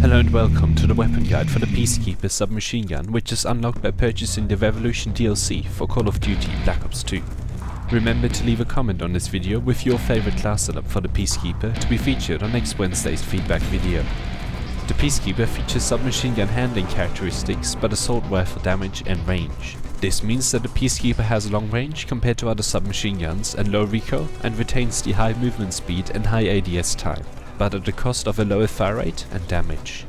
Hello and welcome to the weapon guide for the Peacekeeper submachine gun, which is unlocked by purchasing the Revolution DLC for Call of Duty Black Ops 2. Remember to leave a comment on this video with your favorite class setup for the Peacekeeper to be featured on next Wednesday's feedback video. The Peacekeeper features submachine gun handling characteristics but assault rifle damage and range. This means that the Peacekeeper has long range compared to other submachine guns and low recoil, and retains the high movement speed and high ADS time, but at the cost of a lower fire rate and damage.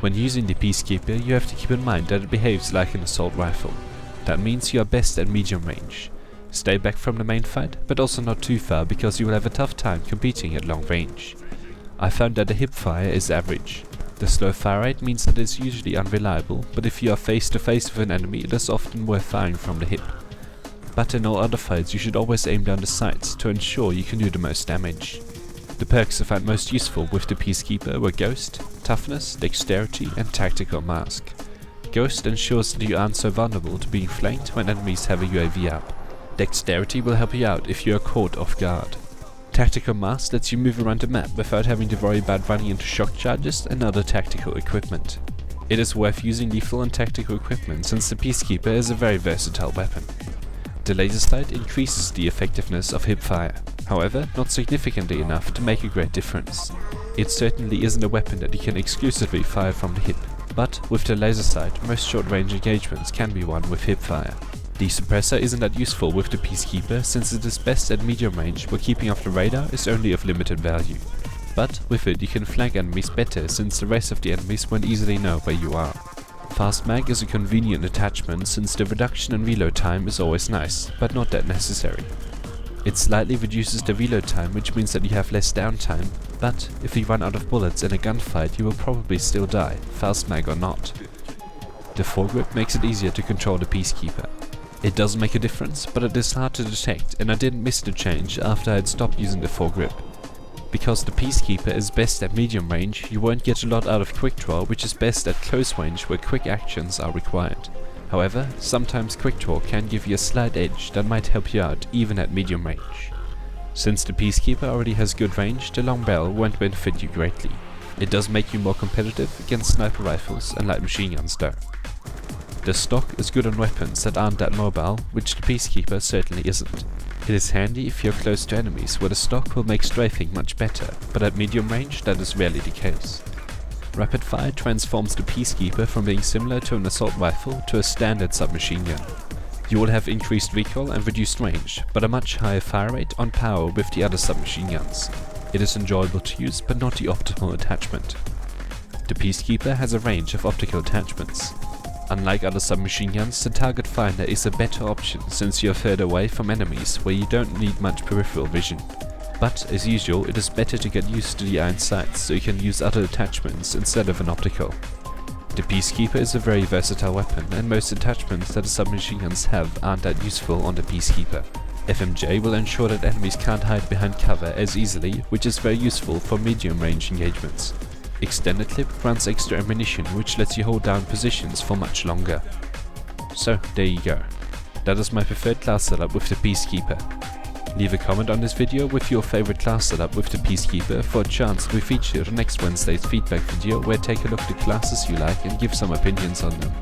When using the Peacekeeper, you have to keep in mind that it behaves like an assault rifle. That means you are best at medium range. Stay back from the main fight, but also not too far, because you will have a tough time competing at long range. I found that the hip fire is average. The slow fire rate means that it is usually unreliable, but if you are face to face with an enemy, it is often worth firing from the hip. But in all other fights, you should always aim down the sights to ensure you can do the most damage. The perks I found most useful with the Peacekeeper were Ghost, Toughness, Dexterity and Tactical Mask. Ghost ensures that you aren't so vulnerable to being flanked when enemies have a UAV up. Dexterity will help you out if you are caught off guard. Tactical Mask lets you move around the map without having to worry about running into shock charges and other tactical equipment. It is worth using lethal and tactical equipment since the Peacekeeper is a very versatile weapon. The laser sight increases the effectiveness of hip fire, however not significantly enough to make a great difference. It certainly isn't a weapon that you can exclusively fire from the hip, but with the laser sight most short range engagements can be won with hip fire. The suppressor isn't that useful with the Peacekeeper since it is best at medium range, where keeping off the radar is only of limited value. But with it you can flank enemies better since the rest of the enemies won't easily know where you are. Fast mag is a convenient attachment since the reduction in reload time is always nice, but not that necessary. It slightly reduces the reload time, which means that you have less downtime, but if you run out of bullets in a gunfight you will probably still die, fast mag or not. The Foregrip makes it easier to control the Peacekeeper. It does make a difference, but it is hard to detect, and I didn't miss the change after I had stopped using the Foregrip. Because the Peacekeeper is best at medium range, you won't get a lot out of quick draw, which is best at close range where quick actions are required. However, sometimes quick draw can give you a slight edge that might help you out even at medium range. Since the Peacekeeper already has good range, the long barrel won't benefit you greatly. It does make you more competitive against sniper rifles and light machine guns though. The stock is good on weapons that aren't that mobile, which the Peacekeeper certainly isn't. It is handy if you're close to enemies, where the stock will make strafing much better, but at medium range that is rarely the case. Rapid fire transforms the Peacekeeper from being similar to an assault rifle to a standard submachine gun. You will have increased recoil and reduced range, but a much higher fire rate on power with the other submachine guns. It is enjoyable to use, but not the optimal attachment. The Peacekeeper has a range of optical attachments. Unlike other submachine guns, the target finder is a better option since you are further away from enemies where you don't need much peripheral vision. But as usual, it is better to get used to the iron sights so you can use other attachments instead of an optical. The Peacekeeper is a very versatile weapon, and most attachments that the submachine guns have aren't that useful on the Peacekeeper. FMJ will ensure that enemies can't hide behind cover as easily, which is very useful for medium range engagements. Extended clip grants extra ammunition, which lets you hold down positions for much longer. So there you go. That is my preferred class setup with the Peacekeeper. Leave a comment on this video with your favorite class setup with the Peacekeeper for a chance to be featured on next Wednesday's feedback video, where I take a look at the classes you like and give some opinions on them.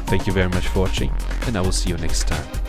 Thank you very much for watching, and I will see you next time.